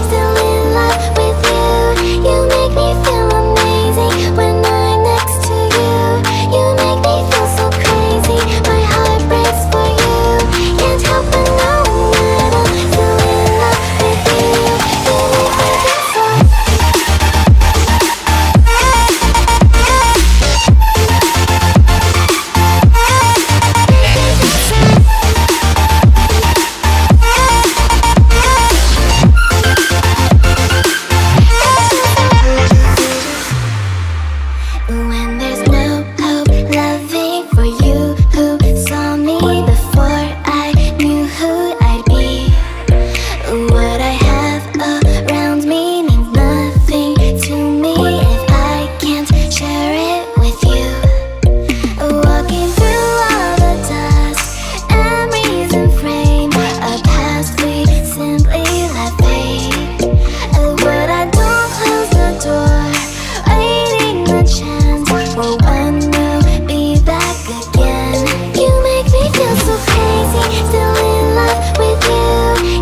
still in love with you. You make me feel amazing when I'm next to you. You make me feel so crazy, my heart breaks for you. Can't help but know that I'm still in love with you. You make me feel so. When there's no hope loving for you who saw me before I knew who I'd be. What I have around me means nothing to me if I can't share it with you. Walking through all the dust, memories and frame, a past we simply let fade. But I don't close the door, waiting the chance for when we'll be back again. You make me feel so crazy, still in love with you.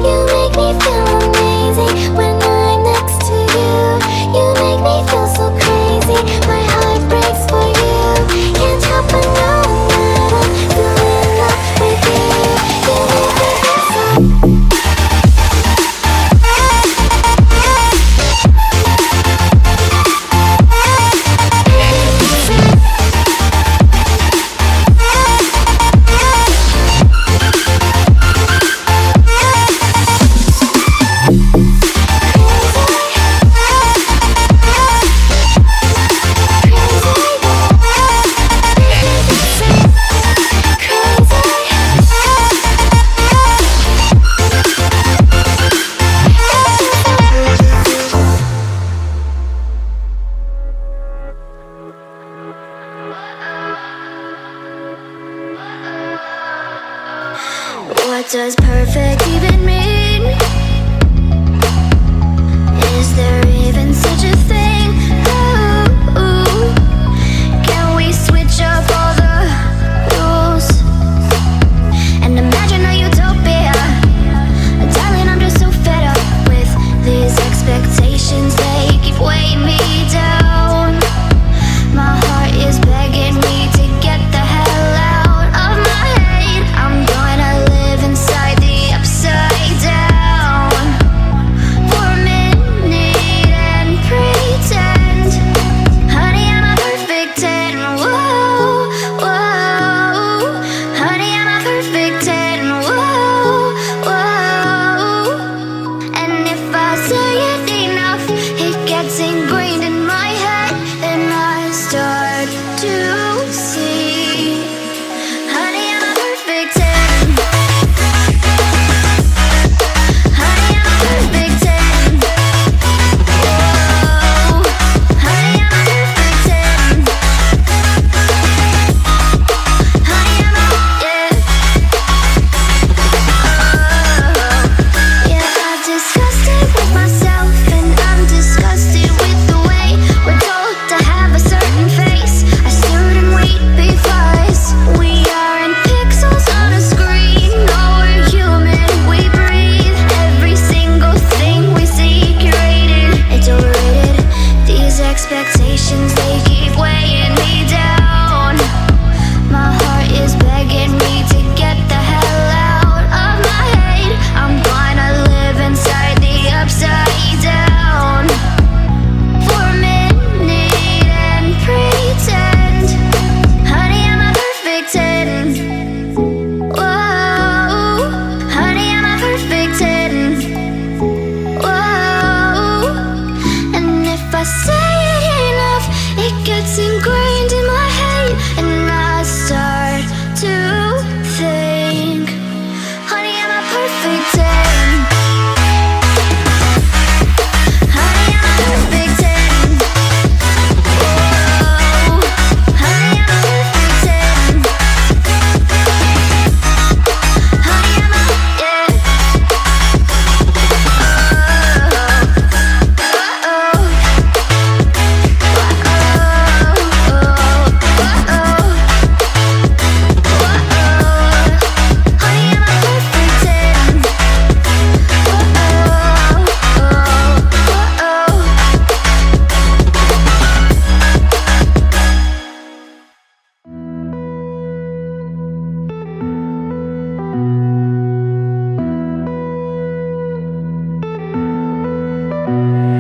You make me feel amazing when I'm next to you. You make me feel so crazy, my heart breaks for you. Can't help but know that I'm still in love with you. You make me feel so.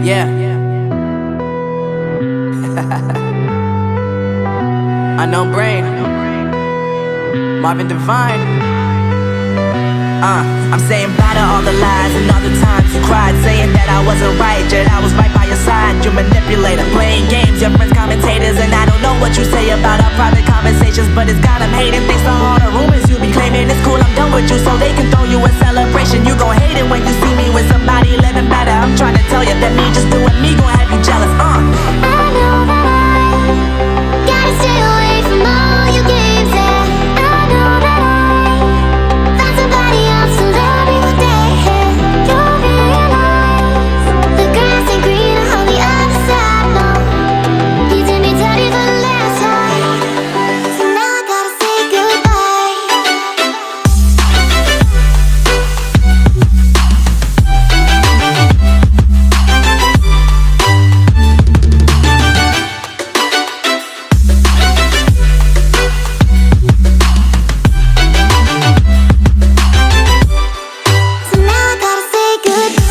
Yeah. Unknown Brain, Marvin Divine. I'm saying bye to all the lies and all the times you cried, saying that I wasn't right, yet I was right by your side. You manipulator, playing games, your friends commentators, and I don't know what you say about our private conversations, but it's got them hating. Thanks to all the rumors you be claiming. It's cool, I'm done with you, so they can throw you a celebration. You gon' hate it when you see me with somebody living better. I'm trying to tell you that me just doing me gon' have you jealous. I know that I gotta stay away from all your games, yeah. I know that I found somebody else to love me one day. You'll realize the grass ain't greener on the other side, no. You did me dirty the last time, so now I gotta say goodbye. So now I gotta say goodbye.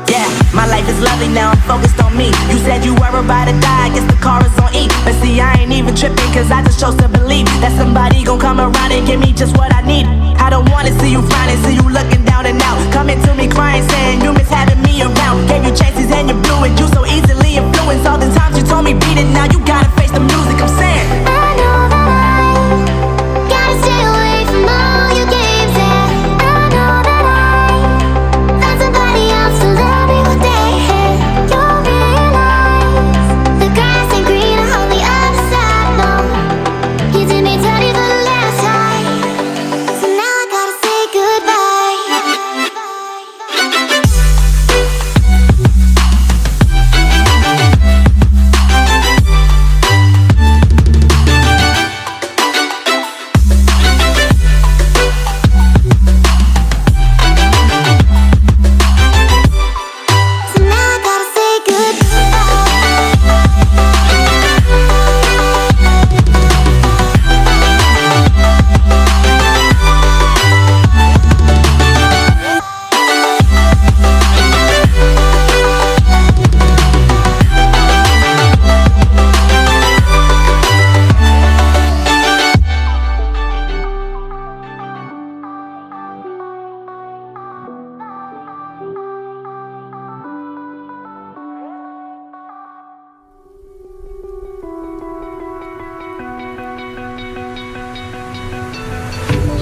Yeah, my life is lovely now, I'm focused on me. You said you were about to die, I guess the car is on E. But see, I ain't even tripping, cause I just chose to believe that somebody gon' come around and give me just what I need. I don't wanna see you frowning, see you looking down and out, coming to me crying, saying you miss having me around. Gave you chances and you blew it, you so easily influenced. All the times you told me beat it, now you gotta face the music. I'm saying I know that I gotta stay away from all your games, yeah. I know that I found somebody else to love me one day. You'll realize the grass ain't greener on the other side, no. You did me dirty the last time, so now I gotta say goodbye. So now I gotta say goodbye.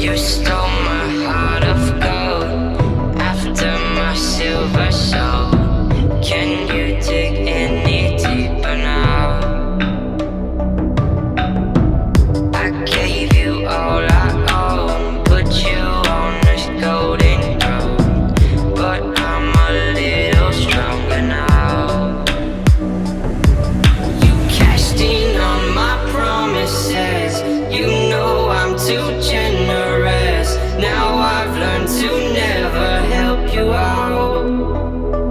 You stole my heart of gold after my silver soul. Can you dig any deeper now? I gave you all I own, put you on this golden road, but I'm a little stronger now. You cashed in on my promises, you know I'm too generous. Now I've learned to never help you out.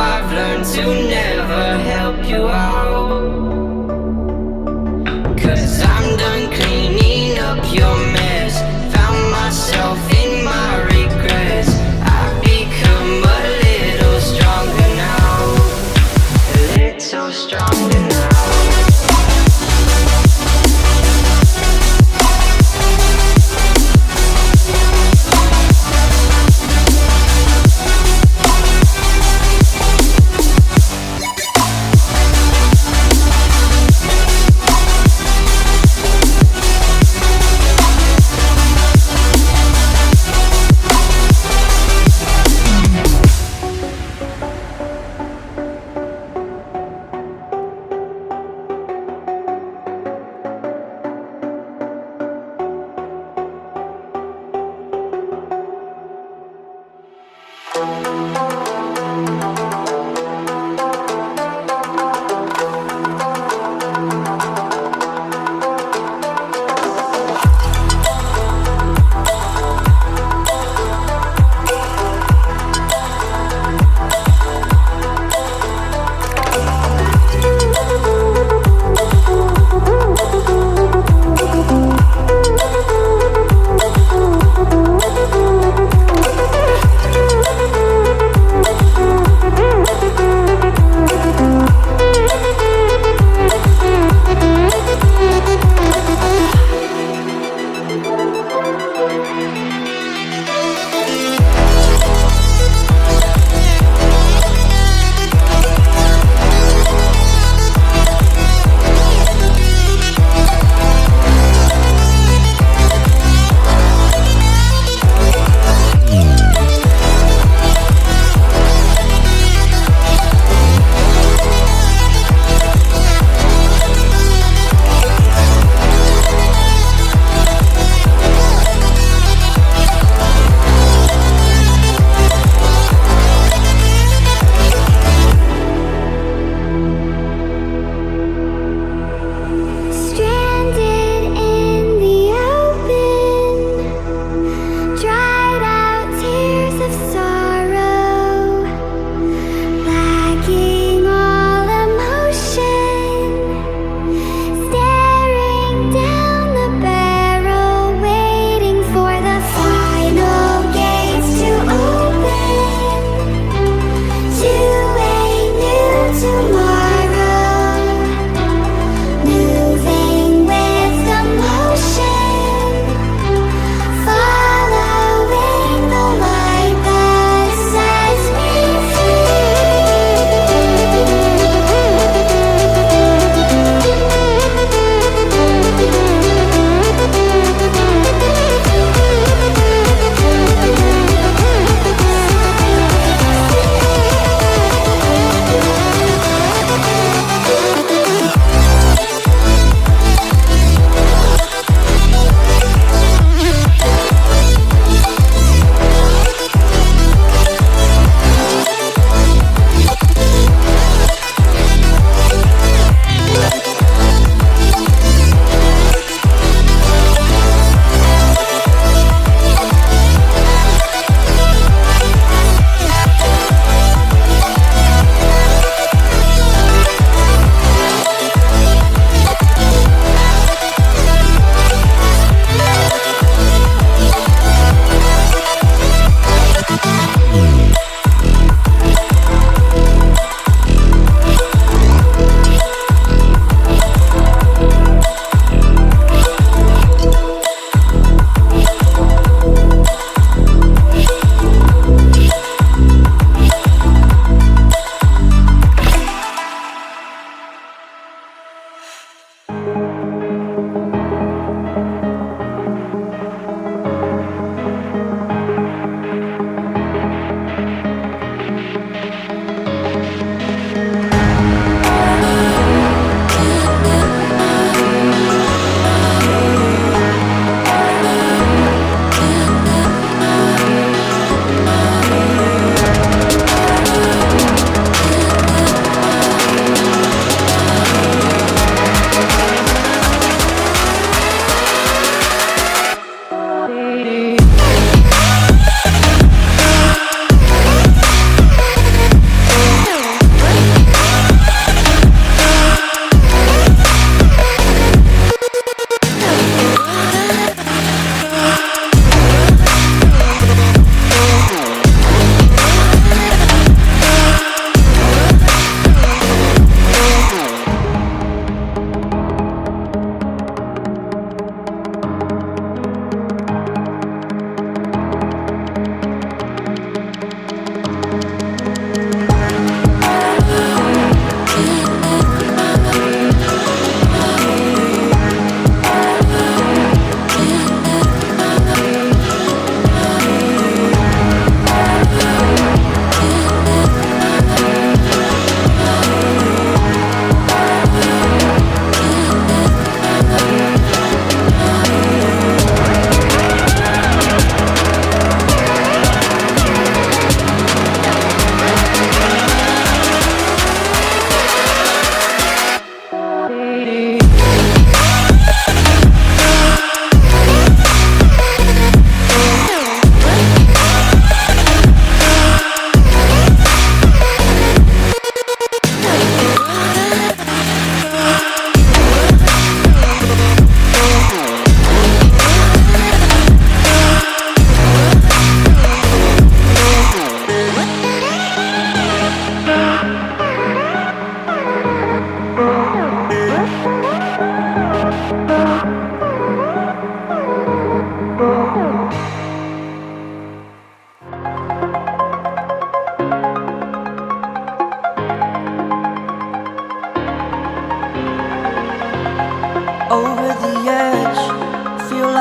I've learned to never help you out. 'Cause I'm done cleaning up your mess. Found myself in my regrets. I've become a little stronger now. A little stronger now.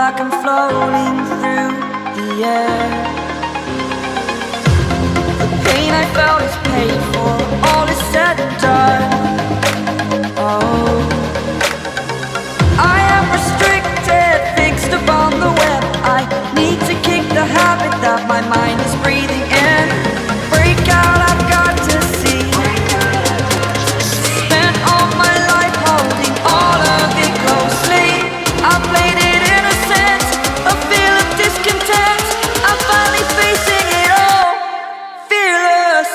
like I'm floating through the air. The pain I felt is paid for, all is said and done. Oh, I am restricted, fixed upon the web. I need to kick the habit that my mind is breathing in. Break out, I've got to see. Spent all my life holding all of it closely. I played it innocent, a feel of discontent. I'm finally facing it all, fearless.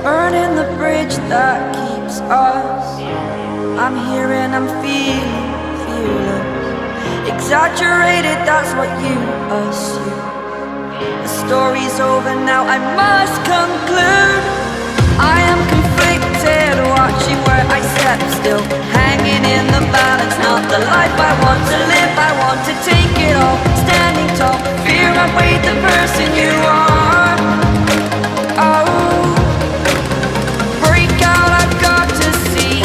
Burning the bridge that keeps us. I'm here and I'm feeling fearless. Exaggerated, that's what you assume. The story's over now, I must conclude. I am conflicted, watching where I step still, hanging in the balance. Not the life I want to live, I want to take it all. Standing tall, fear I weighed the person you are. Oh, break out, I've got to see.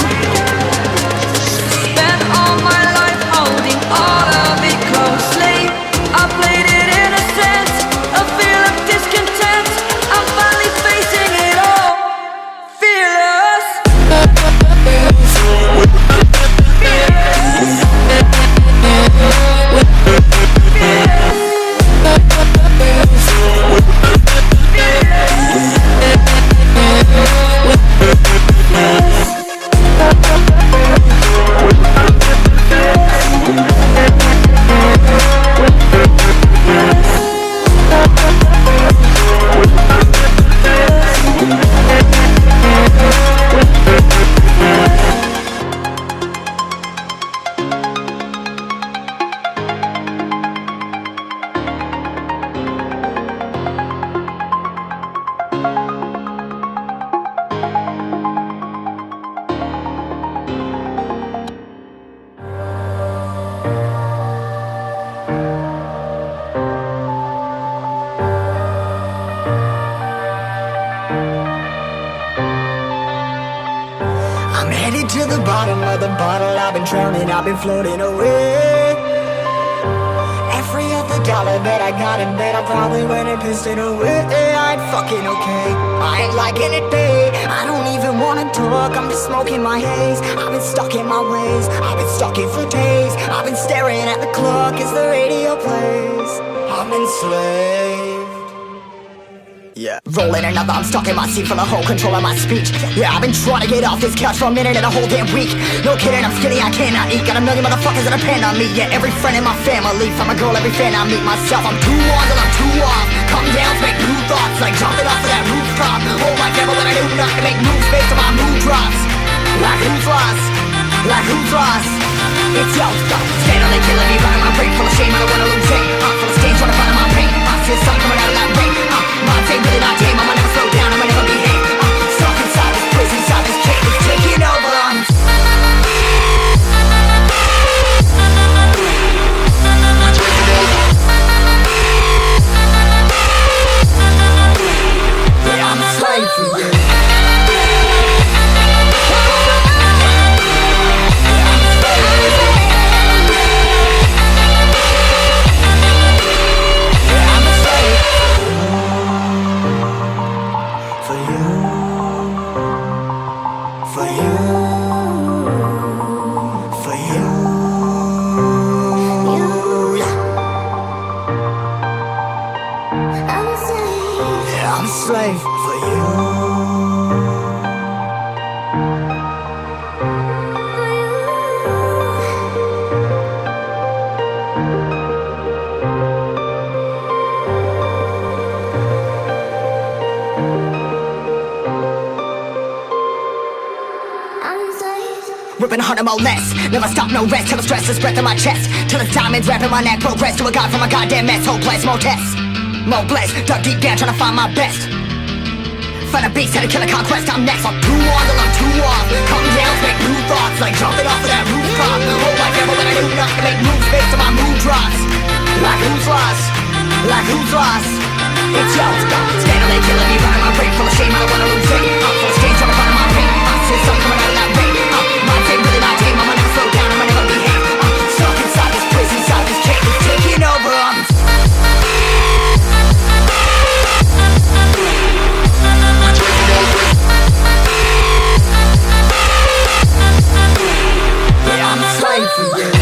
Spent all my life holding all of it closely. I played it innocent, a feel of discontent. I'm finally facing it all, fearless. I'm headed to the bottom of the bottle. I've been drowning, I've been floating away. Every other dollar that I got in bed, I probably went and pissed it away. I ain't fucking okay, I ain't liking it, babe. I don't even wanna talk, I'm just smoking my haze. I've been stuck in my ways, I've been stuck in for days. I've been staring at the clock as the radio plays. I'm enslaved. Yeah. Rolling another, I'm stuck in my seat, full of whole control of my speech. Yeah, I've been trying to get off this couch for a minute and a whole damn week. No kidding, I'm skinny, I cannot eat. Got a million motherfuckers that depend on me. Yeah, every friend in my family, from a girl, every fan I meet myself. I'm too on till I'm too off. Come down, make new thoughts, like jumping off of that rooftop. Oh my devil, and I knew not to make moves based on my mood drops. Like who's lost? Like who's lost? It's yo, steadily killing me, running my brain full of shame. I don't wanna lose it. Full of stage, trying to find my pain. I see the sun coming out of that rain. My day really not tame, I'ma never slow down, I'ma never behave. Stuck inside this prison, inside this cage, it's taking over. Yeah, I'm a slave for you. Slave for you. ripping 100 more less. Never stop, no rest, till the stress is breath in my chest. Till it's diamonds wrapping my neck, progress to a god from a goddamn mess. Hopeless, more tests, more blessed. Dug deep down, trying to find my best. Find a beast, had to kill a conquest, I'm next. I'm too on till I'm too off. Calm down, make new thoughts, like jumping off of that rooftop. Hold my camera when I do nothing, make moves based on my mood drops. Like who's lost? Like who's lost? It's yours, go. Steadily killing me, running my brain full of shame, I don't wanna lose it. I'm full of stage, trying to find my pain. I'm still something coming out of that rain. My team, really my team, I'ma never slow down, I'ma never behave. I'm stuck inside this prison, inside this cage, it's taking over, I'm a slave for you.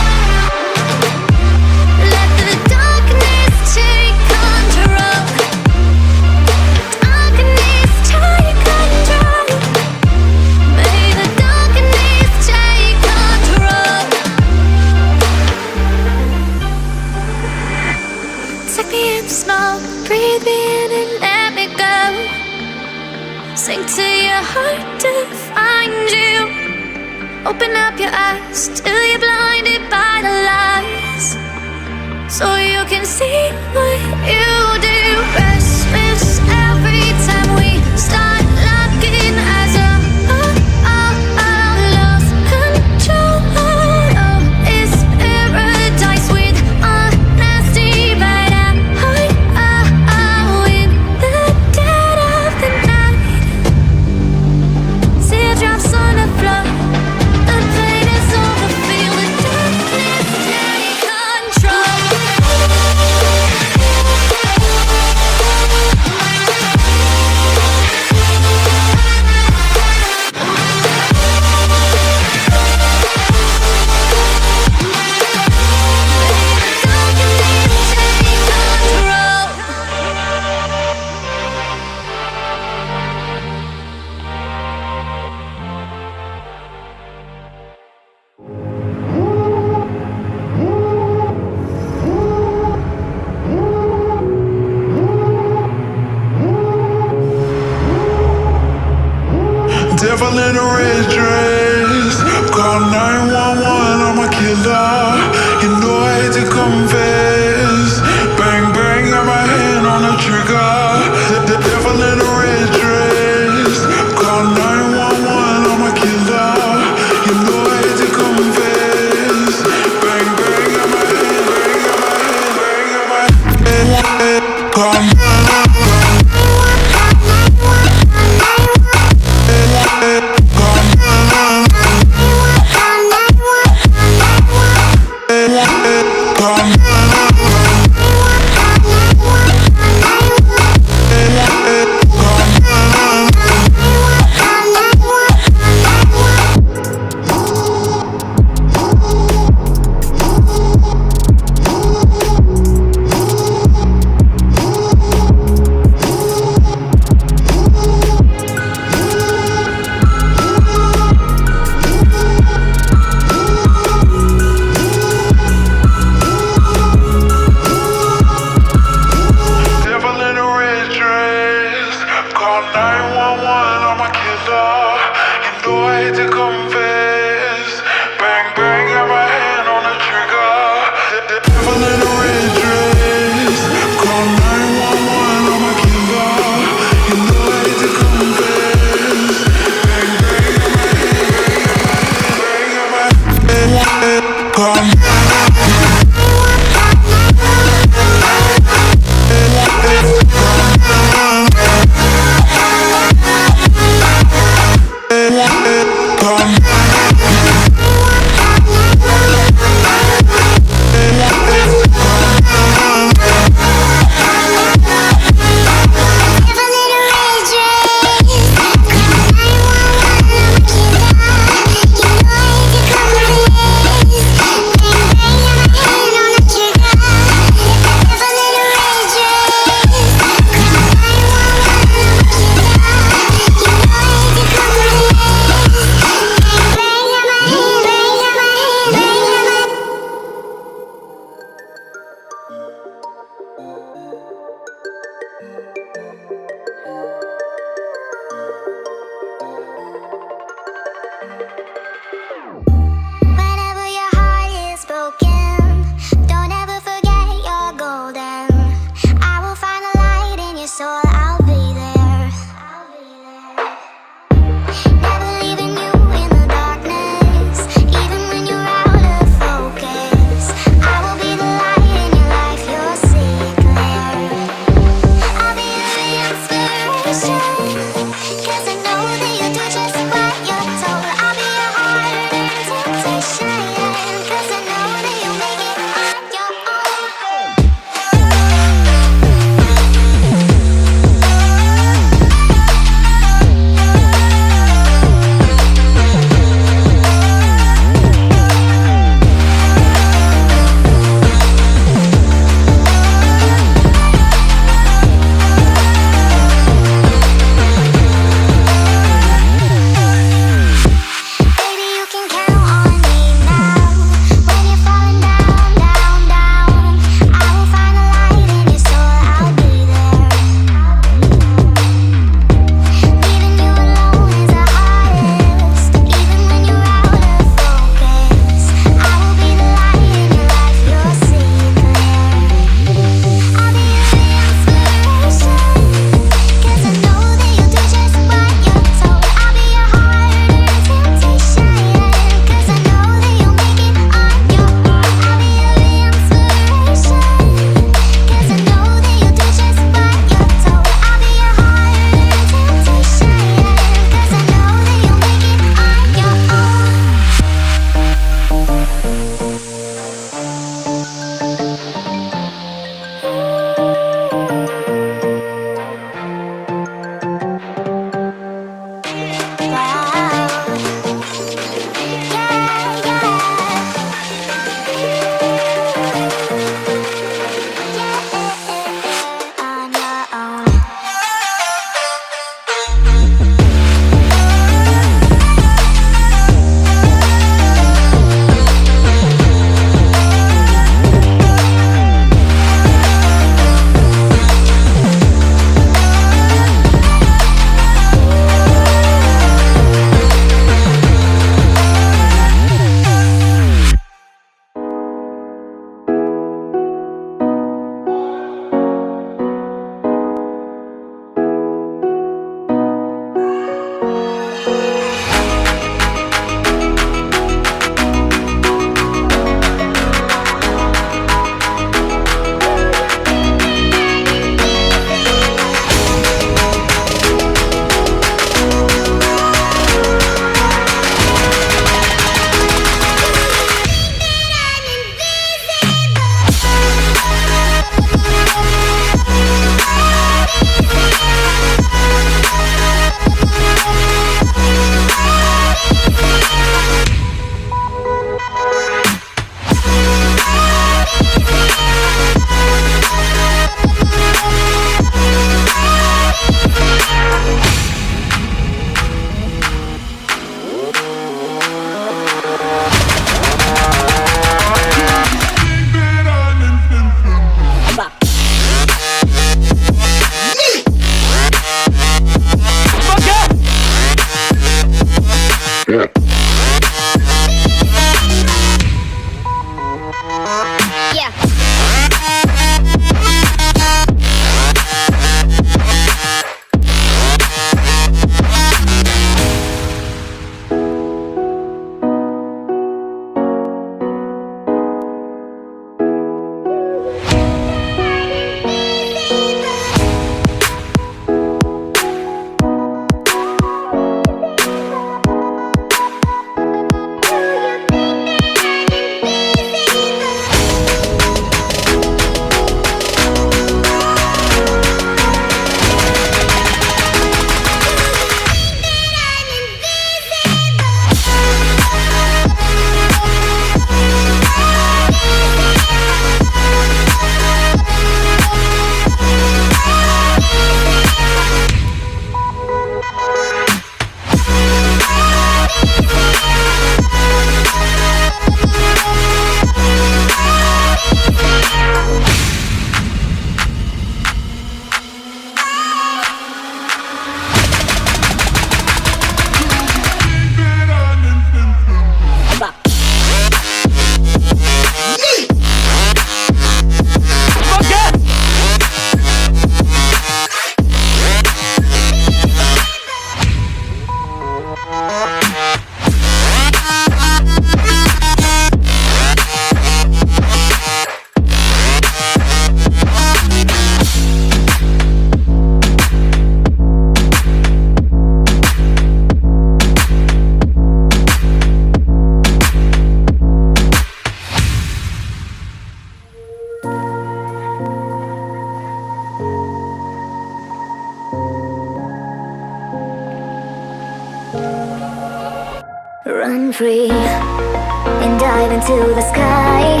free and dive into the sky.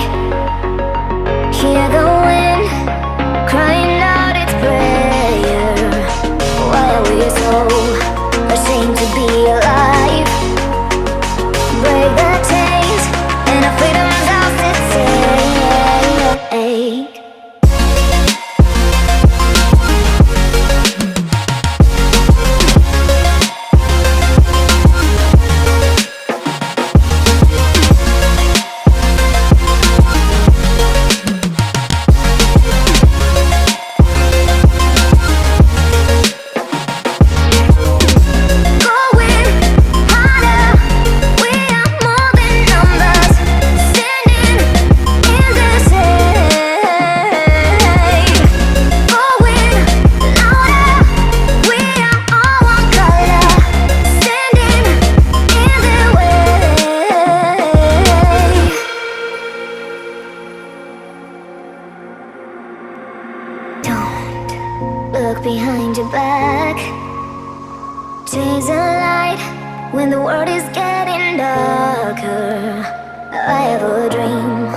Hear the wind crying out its prayer. Why are we so ashamed to be alive? Break the chains and our freedom's ours to take. Behind your back, chase a light when the world is getting darker. I have a dream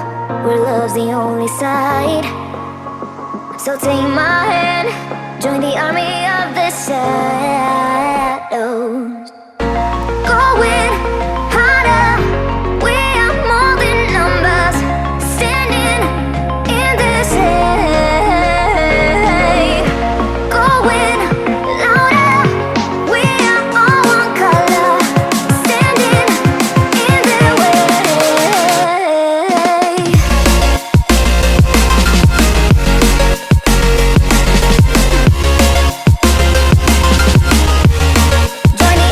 where love's the only side. So take my hand, join the army of the shadows. Going harder, we are more than numbers, standing in this air. Join the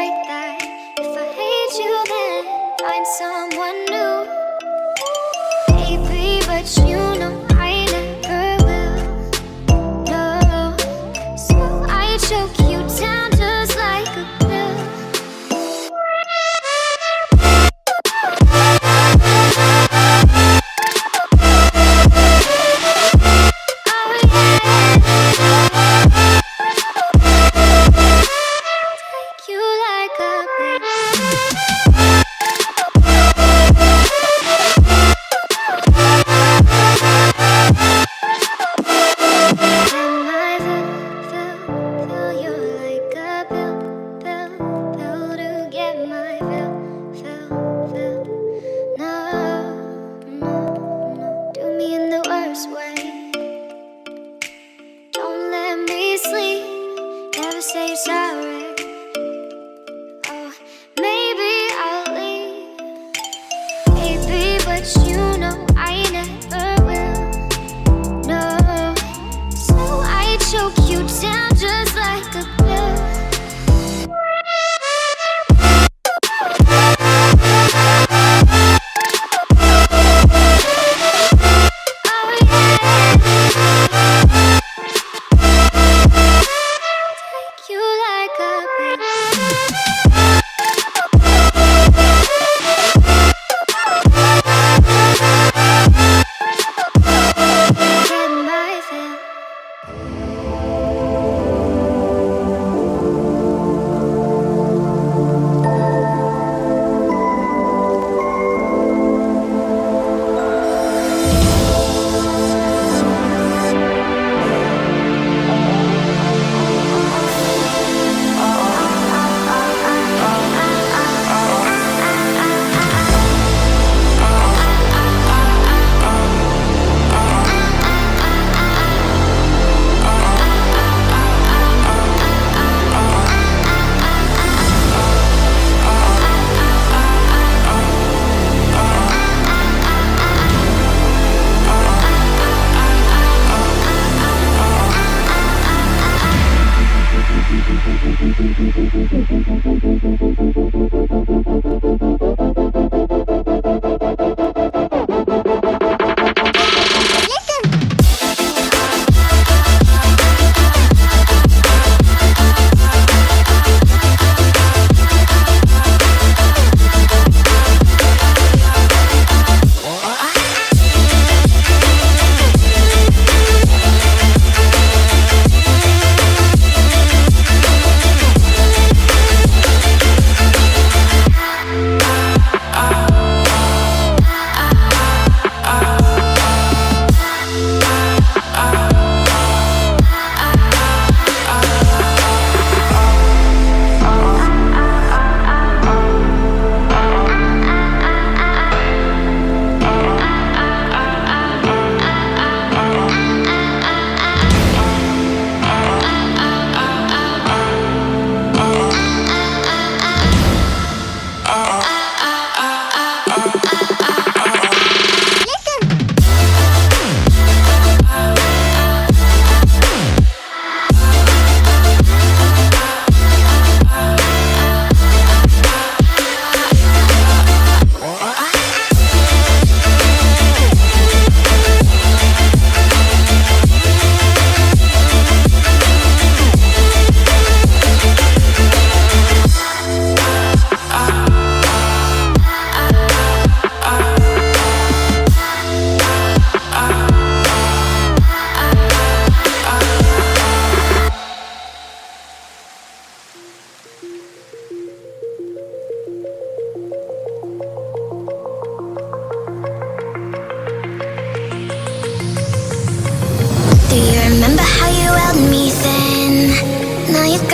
like that. If I hate you, then find someone new. Baby, but you know I never will. No, so I choke you down just like a pill.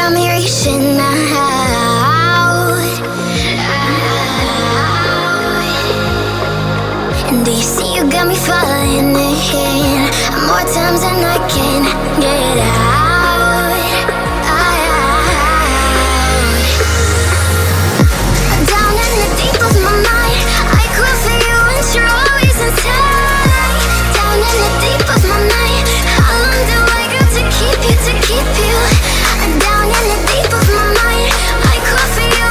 got me reaching out. And do you see you got me falling in more times than I can get out. Down in the deep of my mind, I cry for you and you're always inside. Down in the deep of my mind, how long do I got to keep you, to keep you? Down in the deep of my mind, I cry for you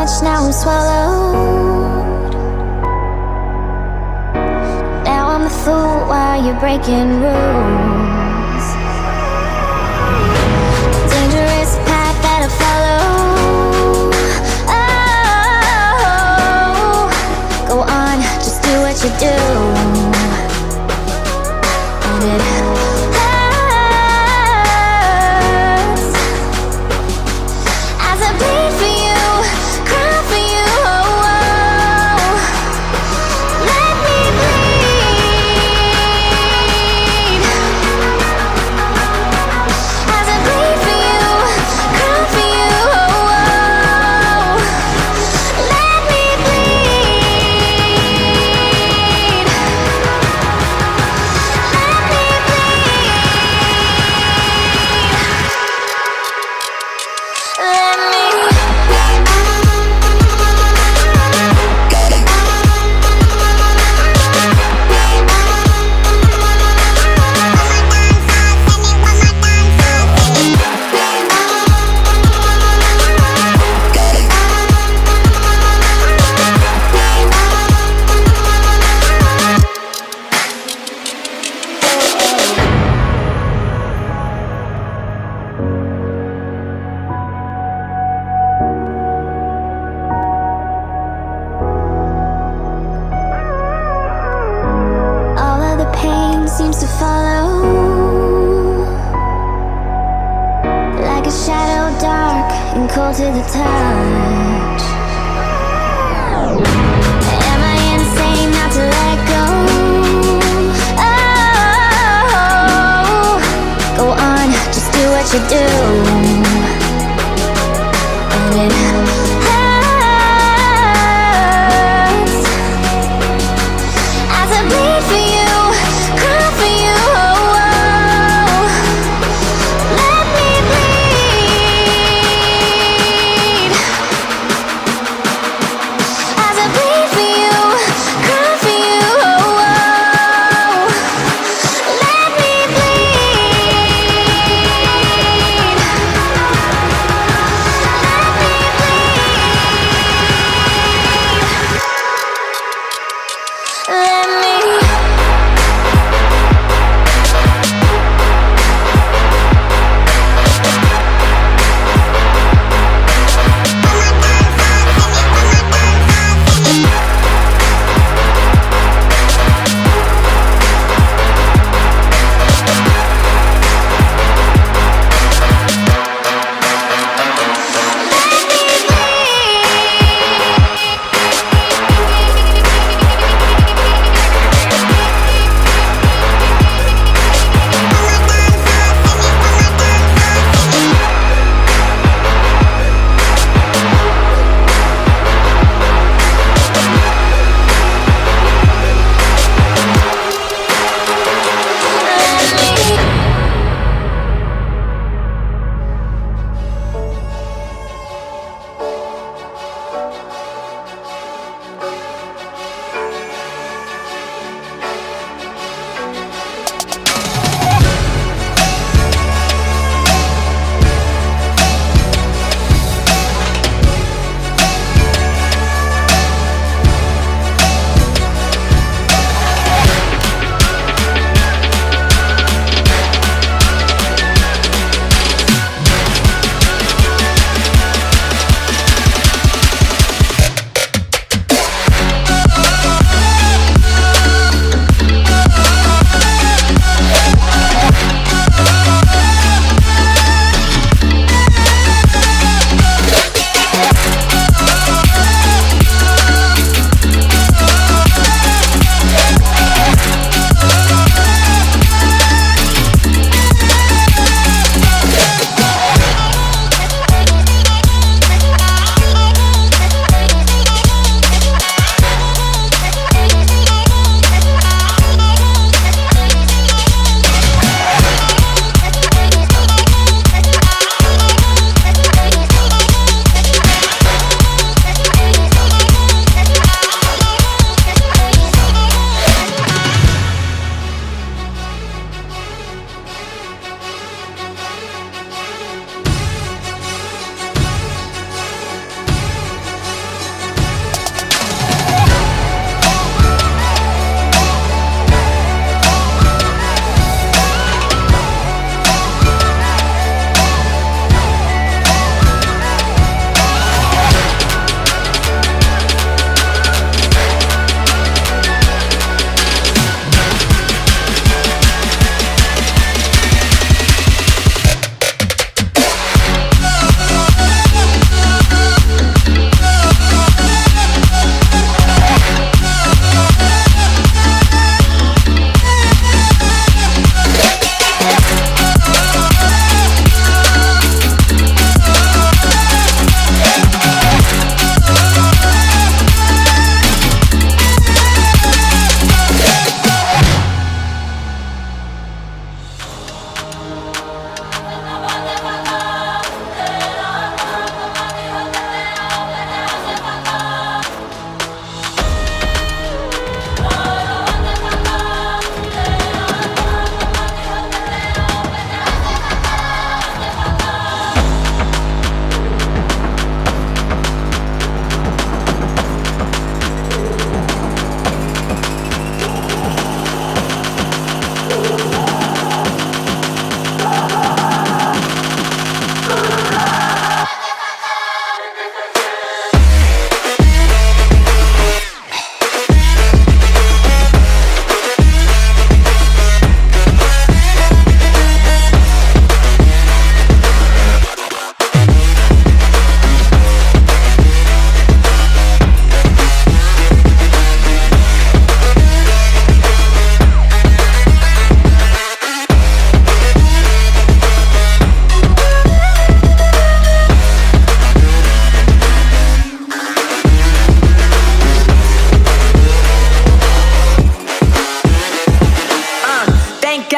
much, now I'm swallowed. Now I'm the fool while you're breaking rules. Dangerous path that I follow. Oh, go on, just do what you do. And it hurts as I bleed for you, cry for you. Oh, oh. Let me bleed as I bleed for you, cry for you. Oh, oh. Let me bleed. Let me all of the pain seems to follow like a shadow, dark and cold to the touch. Am I insane not to let go? Oh, go on, just do what you do. And it hurts as I bleed for you, cry for you. Oh, oh. Let me bleed as I bleed for you, cry for you. Oh, oh. Let me bleed.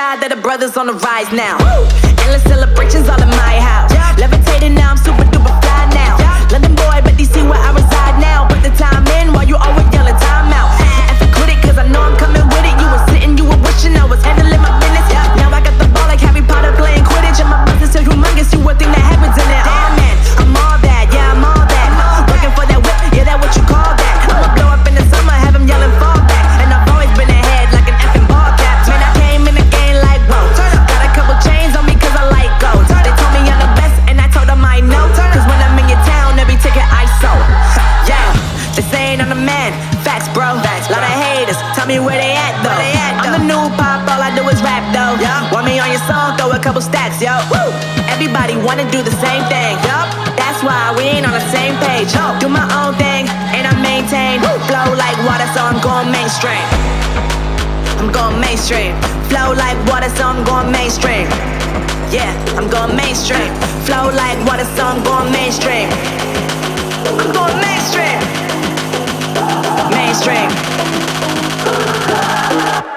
God that the brothers on the rise now. Endless celebrations all in my house. Levitating now, I'm super duper fly now. London boy, but DC where I reside now. Put the time in while you always yelling time out. And for quit it, cause I know I'm coming with it. You were sitting, you were wishing I was handling my business. Now I got the ball like Harry Potter playing Quidditch. And my business is humongous, you would think that happens in it. Damn man, I'm all that, yeah I'm all that. Working for that whip, yeah that what you call that. I'ma blow up in the summer, have him yelling fall back. And I've always been ahead like an effing ball cap. Man, I came in the game like whoa. Got a couple chains on me cause I like gold. They told me I'm the best and I told them I know. Cause when I'm in your town, every ticket I sold. Yeah, they saying I'm the man. Facts bro, lot of haters, tell me where they at though. I'm the new pop, all I do is rap though. Want me on your song, throw a couple stacks, yo. Woo! Everybody wanna do the same thing, yup. That's why we ain't on the same page. Do my own thing, and I maintain. Flow like water, so I'm going mainstream. I'm going mainstream. Flow like water, so I'm going mainstream. Yeah, I'm going mainstream. Flow like water, so I'm going mainstream. I'm going mainstream. Mainstream.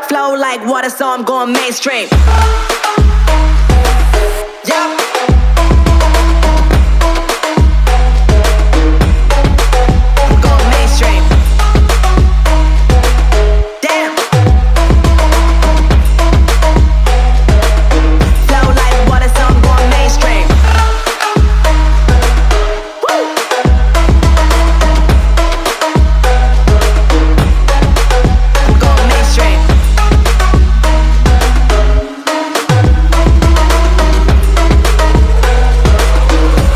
Flow like water, so I'm going mainstream. Yeah. I'm going mainstream. Damn. Flow like water, so I'm going mainstream. Woo. I'm going mainstream.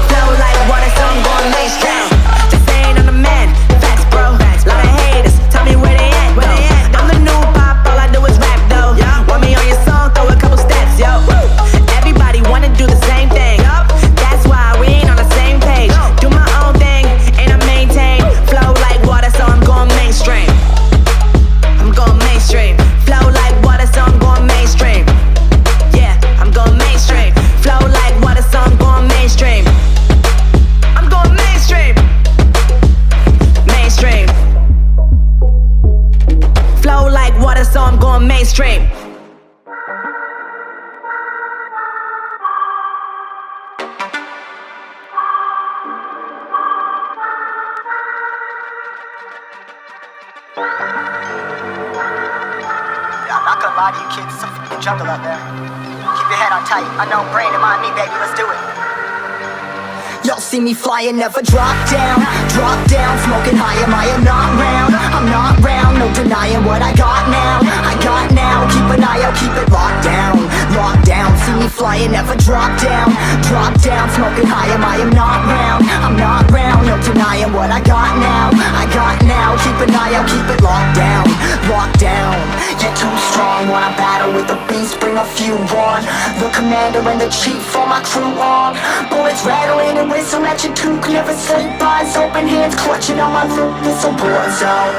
Flow like water, so I'm going mainstream. They saying I'm the man. Facts, bro. Lot of haters, tell me where they at, though. I'm the new pop, all I do is rap, though. Want me on your song, throw a couple stats, yo. Everybody wanna do the same thing. That's why we ain't on the same page. Do my own thing, and I maintain. Flow like water, so I'm going mainstream. I'm going mainstream. Flow like water, so I'm going mainstream. Yeah, I'm going mainstream. Flow like water, so I'm going mainstream. I'm going mainstream. Mainstream. Flow like water, so I'm going mainstream. I'm not gonna lie to you kids, it's some f***ing jungle out there. Keep your head on tight, unknown brain and M.I.M.E, baby, let's do it. Y'all see me flying, never drop down, smoking high, am I not round? I'm not round, no denying what I got now. Keep an eye out, keep it locked down, see me flying, never drop down, smoking high, am I not round? I'm not round, no denying what I got now. Keep an eye out, keep it locked down, you're too strong, wanna battle with the beast, bring a few on. The commander and the chief for my crew on. Bullets rattling and whistle at your toque, never sleep, eyes open, hands clutching on my loot. This a war zone.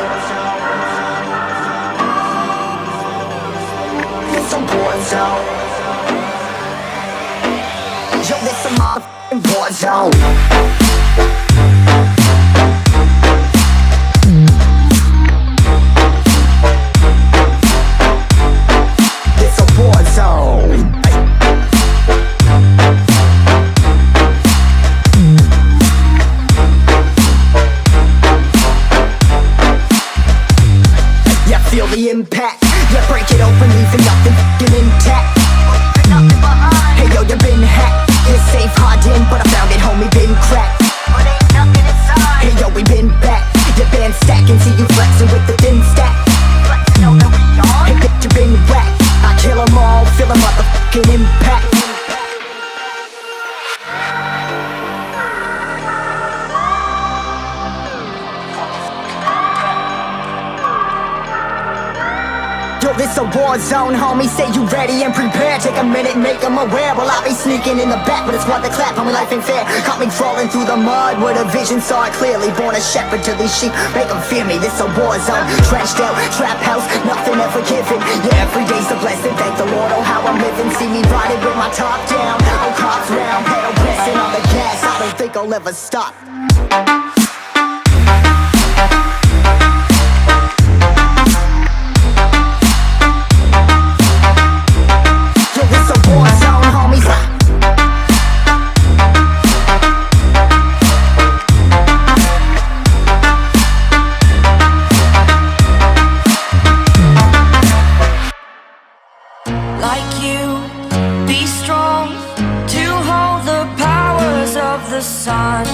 This a war zone. Yo, this a motherfucking war zone. The impact, yeah, break it open, leaving nothing f***ing intact. Hey yo, you been hacked, you're safe, hard in, but I found it, homie, been cracked. Hey yo, we been back, your band stacking, see you flexing with the thin stack. Hey bitch, you been whacked, I kill 'em all, feel a motherfucking impact. Yo, this a war zone, homie, say you ready and prepared. Take a minute, make them aware. Well, I be sneaking in the back, but it's what the clap, homie, life ain't fair. Caught me crawling through the mud with a vision, saw it clearly. Born a shepherd to these sheep, make them fear me. This a war zone, trashed out, trap house, nothing ever given. Yeah, every day's a blessing, thank the Lord, oh how I'm living. See me riding with my top down, oh cops round, pedal pressing on the gas. I don't think I'll ever stop. be strong, to hold the powers of the sun.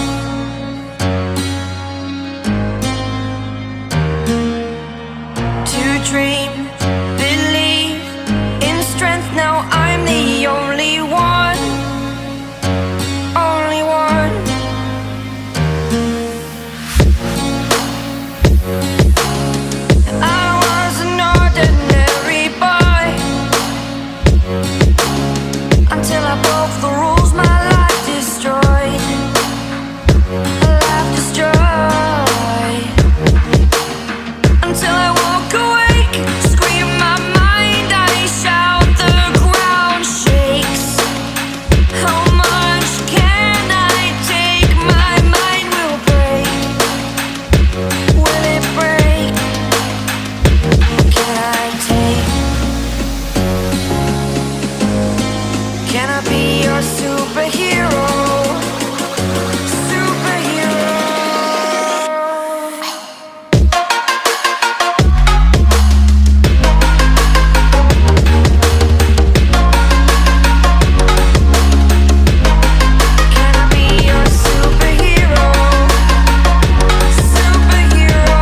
To dream, believe in strength. Now I'm the only one, only one. I was an ordinary boy until I broke the rules, my life destroyed. Life destroyed. Until I walk awake, scream my mind, I shout, the ground shakes. How much can I take? My mind will break. Will it break? Can I take? Can I be your superhero? Superhero. Can I be your superhero? Superhero.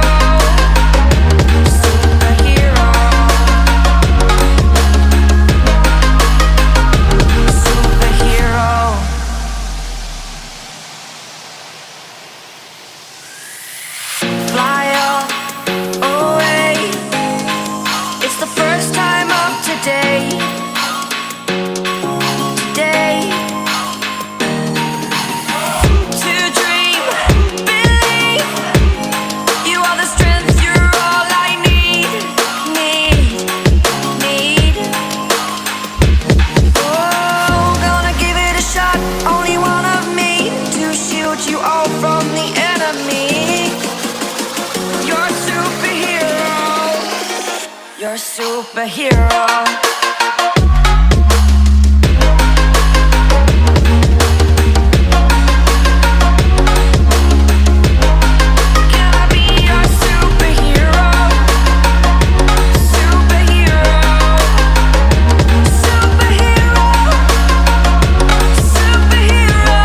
Superhero. Superhero. Fly up away. It's the first time of today. Today. To dream, believe. You are the strength, you're all I need. Need. Oh, gonna give it a shot. Only one of me to shield you all from the enemy. You're a superhero. You're a superhero. Can I be your superhero? Superhero. Superhero. Superhero.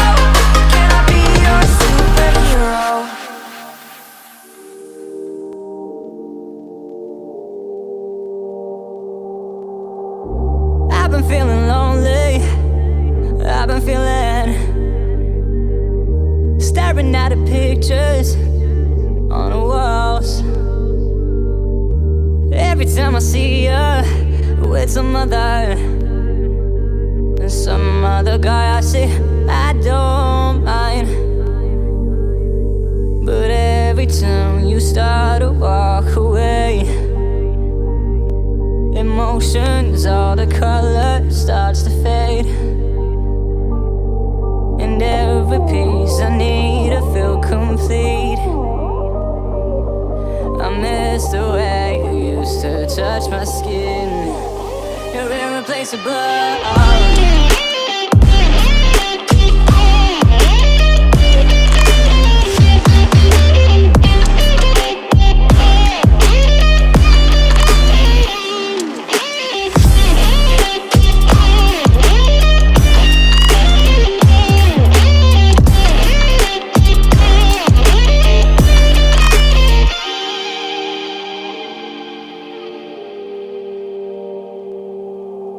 Can I be your superhero? I've been feeling lonely. I've been feeling staring at the pictures on the walls. Every time I see you with some other guy, I say I don't mind. But every time you start to walk away, emotions, all the color starts to fade. And every piece I need to feel complete. I miss the way you used to touch my skin. You're irreplaceable.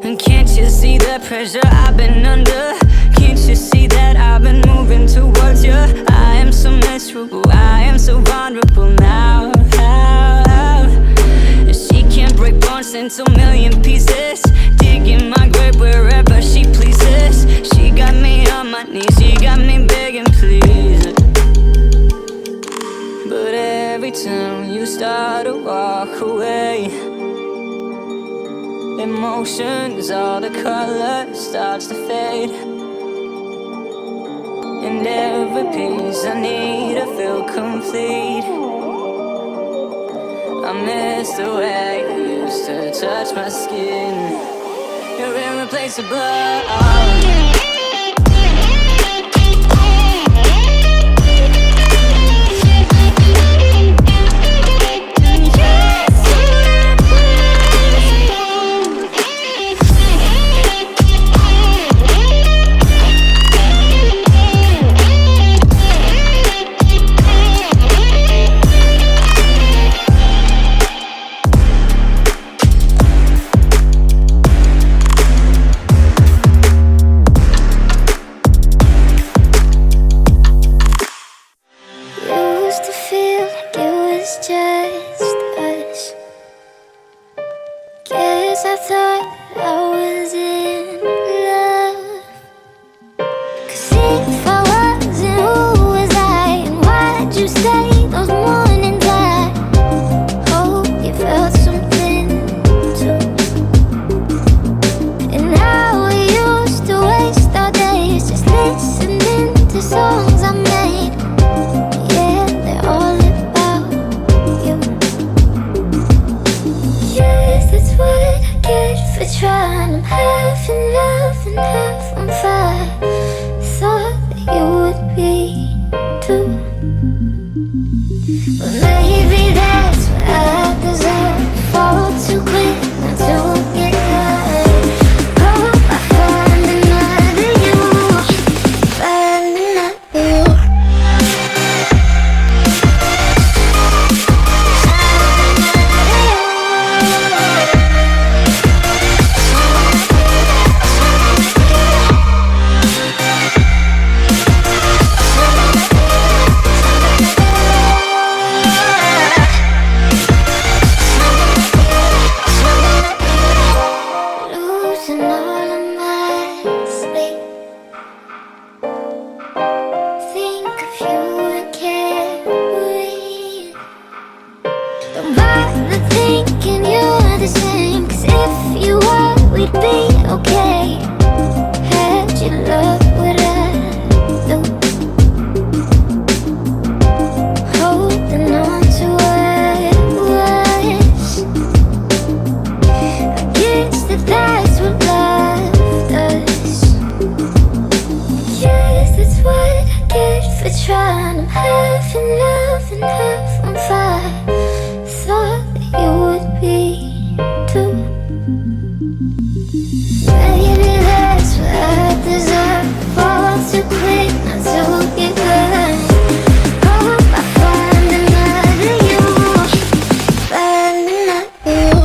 And can't you see the pressure I've been under? Can't you see that I've been moving towards you? I am so miserable, I am so vulnerable now. She can't break bones into a million pieces, digging my grave wherever she pleases. She got me on my knees, she got me begging please. But every time you start to walk away, emotions, all the color starts to fade. And every piece I need to feel complete. I miss the way you used to touch my skin. You're irreplaceable. trying. I'm half in love and half on fire. Thought that you would be too. But maybe that's what I deserve. Fall too quick, not to get hurt. Hope I find another you. Find another you. Losing all of my sleep. Think of you and can't breathe. Don't bother thinking you're the same, 'cause if you were, we'd be okay. Had you loved what I do, holding on to what was. I guess that's what love does. Yes, that's what I get for trying. I'm half in love and half on fire. Thought that you would be too. Maybe that's what I deserve. Fall too quick, not to get hurt. Hope I find another you. Find another you.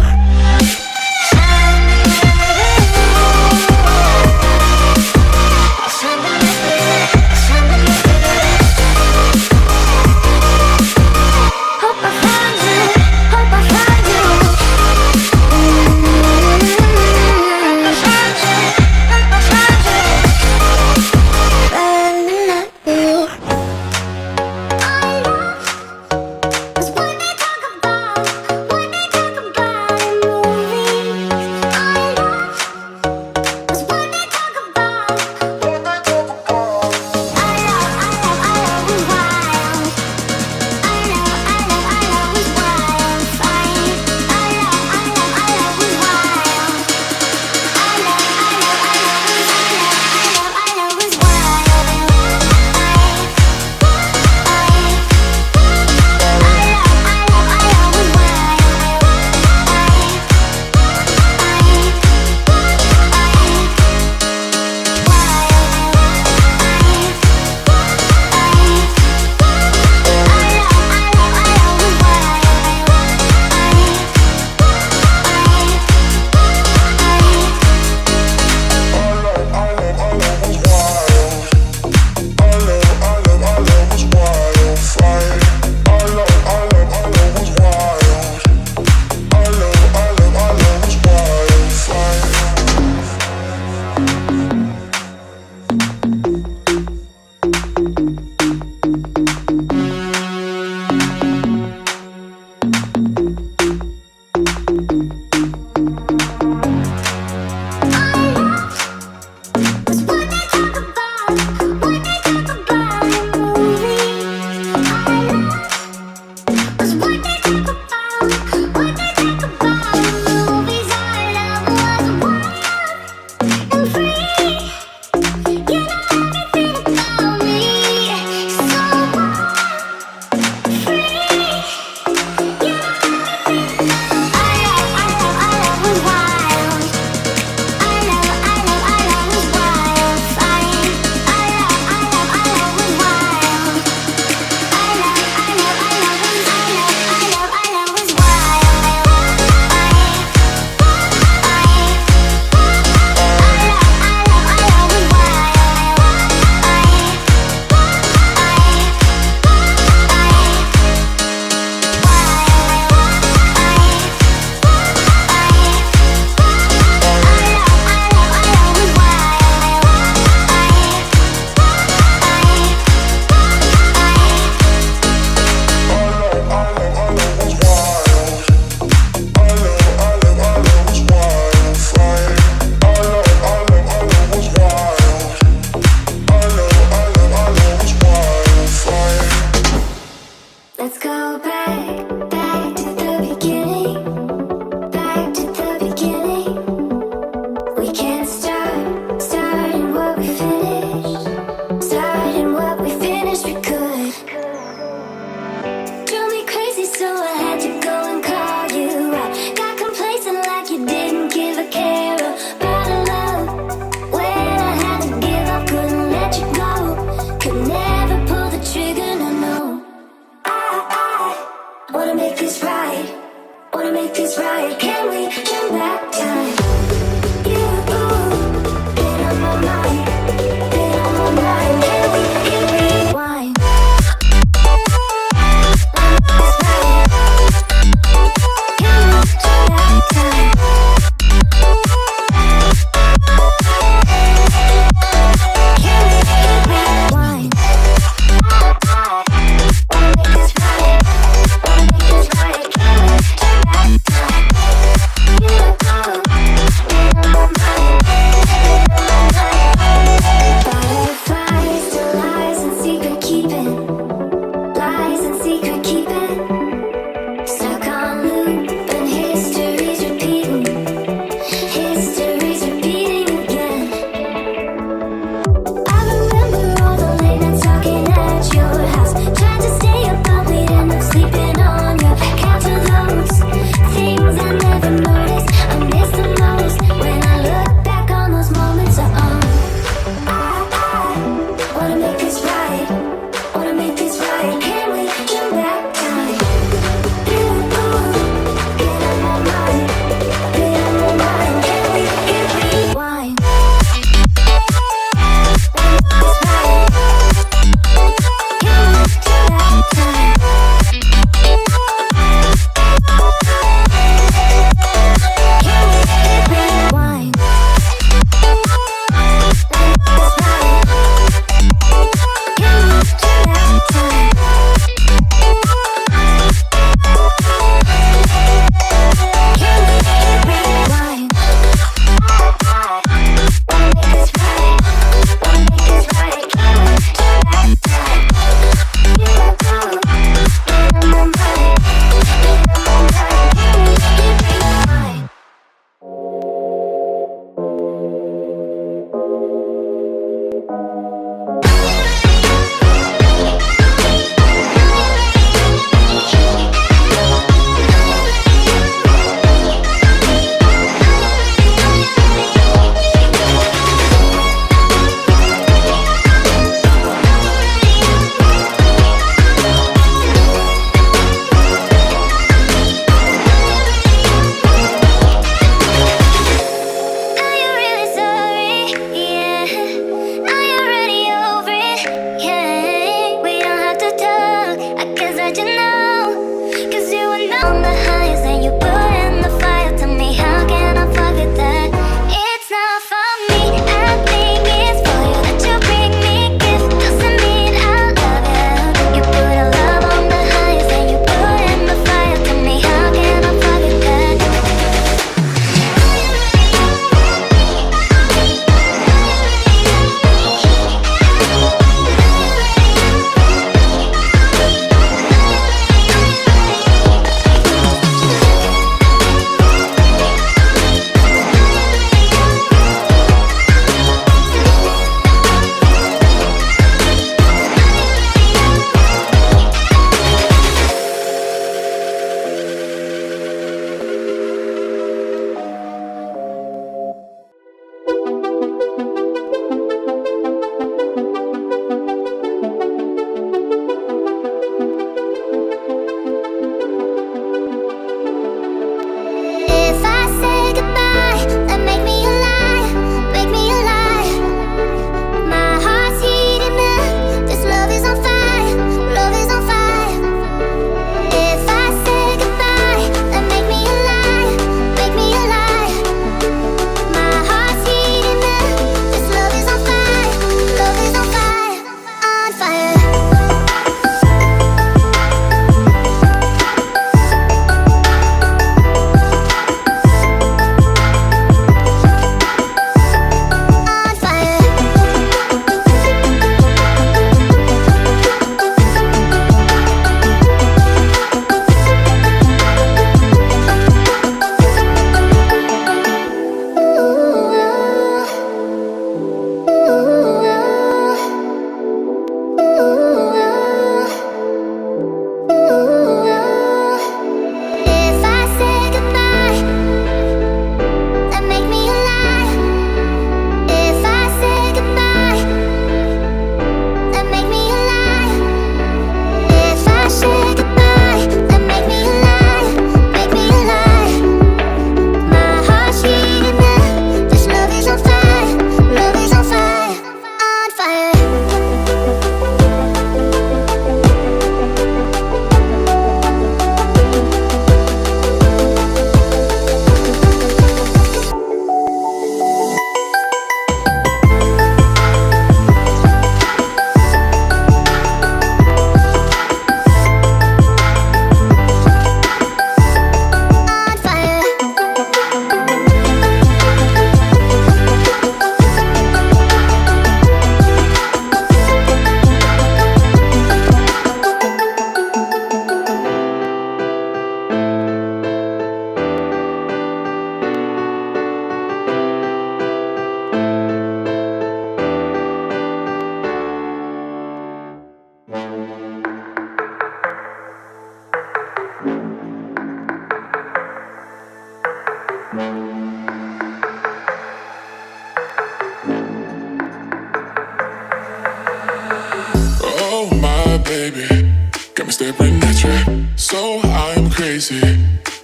got me staring at you. So I'm crazy.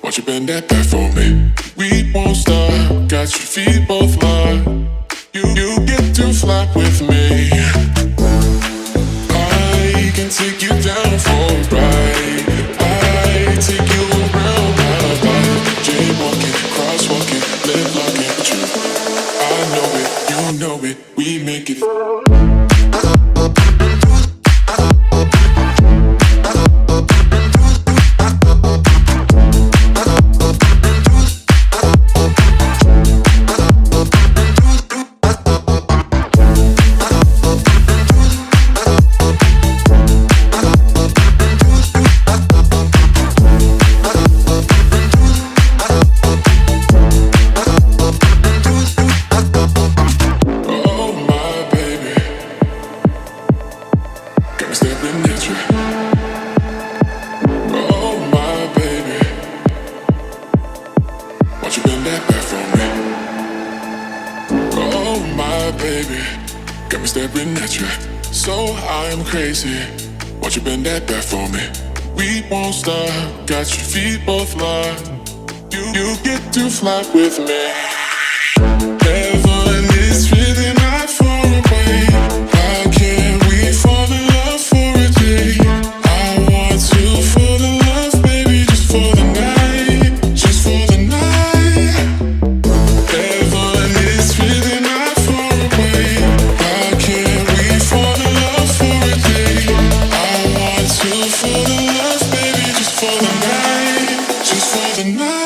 Won't you bend that back for me? We won't stop. Got your feet both locked. You get to fly with me. I can take you down for a ride. I take you around my life. Jaywalking, crosswalking, lip locking with you. I know it, you know it. We make it. Won't you bend that back for me? We won't stop. Got your feet both locked. You get to fly with me. Heaven is really not far away. How can we fall in love for a day? I want to fall in love, baby, just for the night. Just for the night. Heaven is really not far away. How can we fall in love for a day? I want to fall in love, baby, just for the night. Just for the night.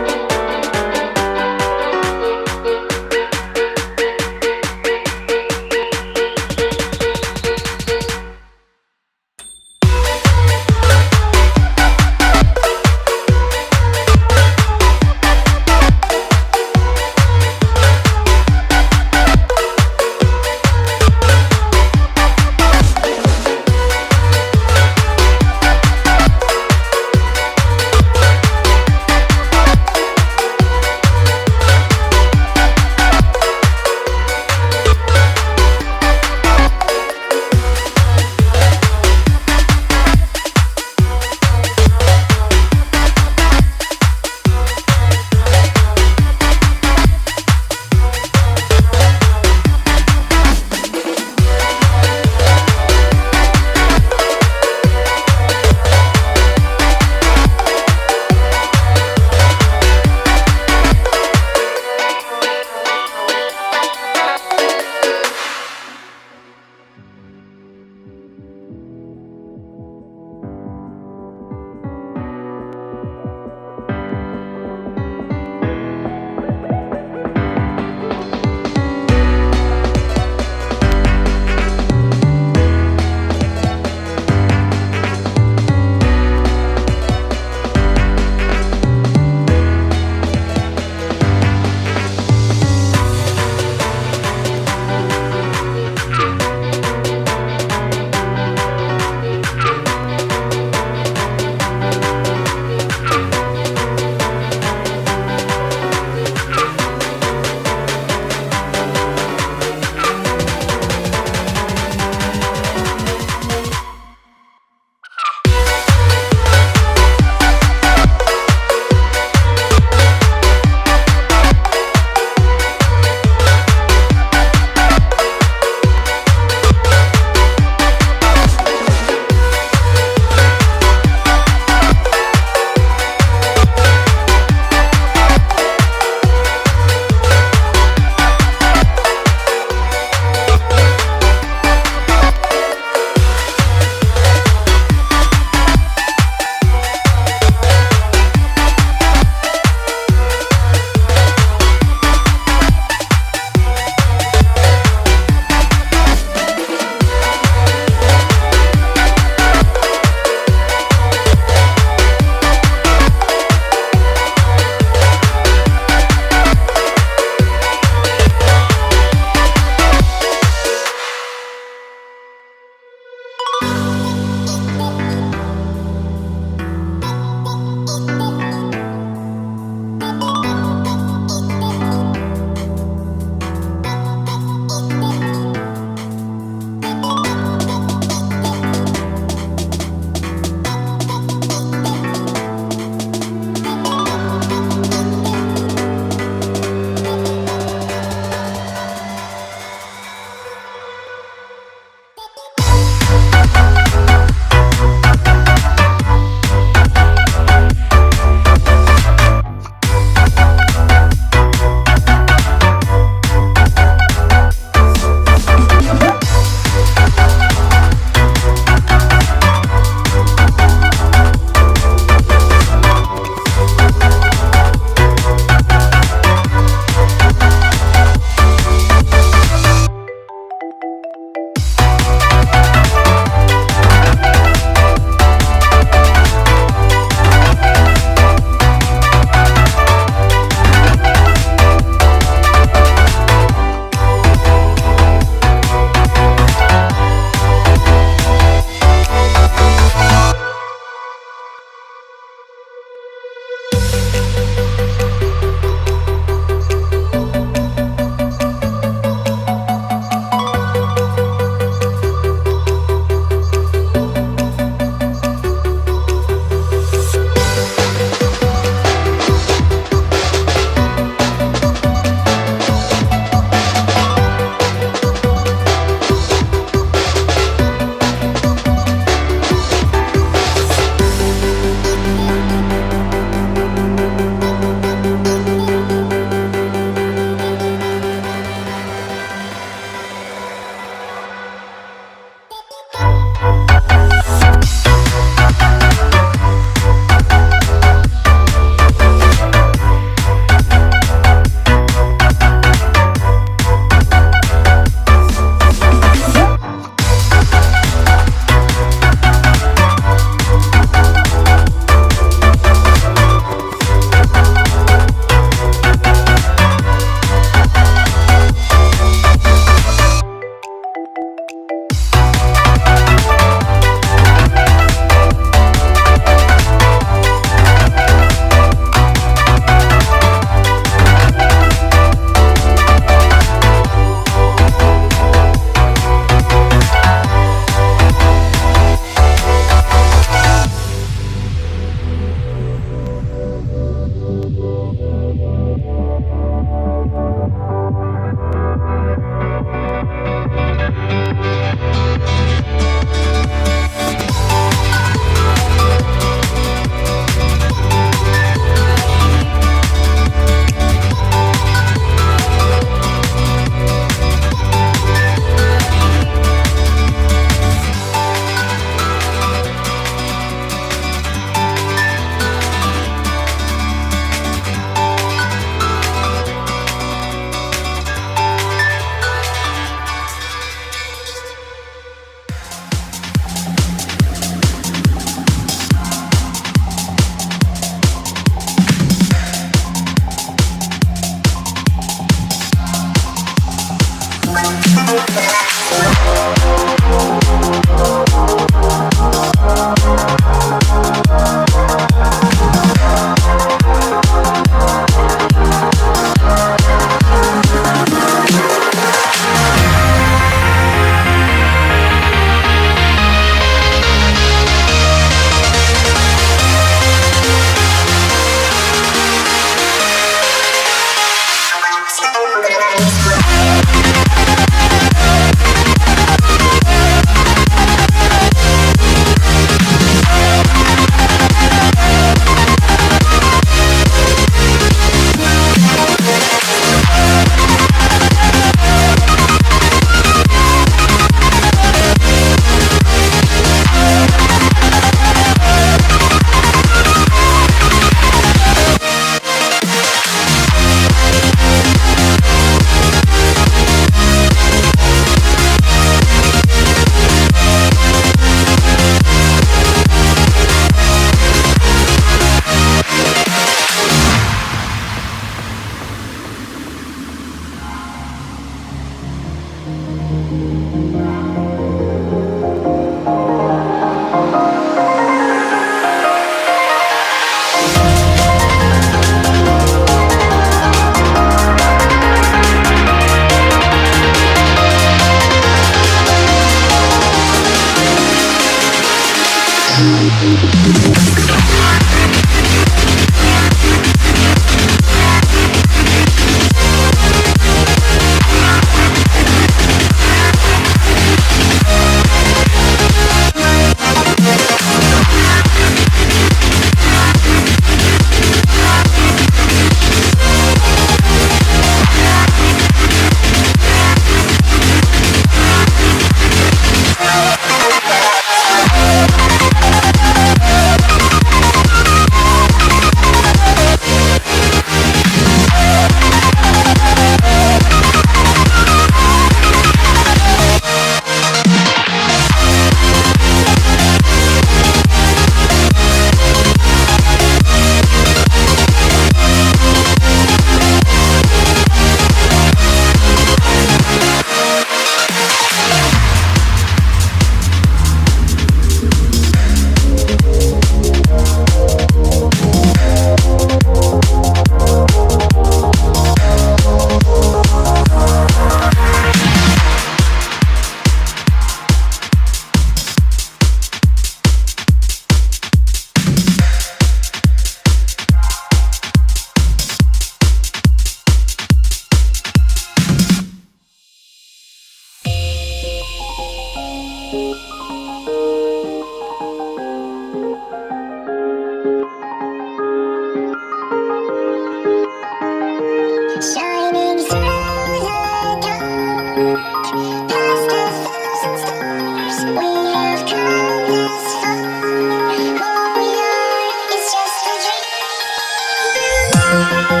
you.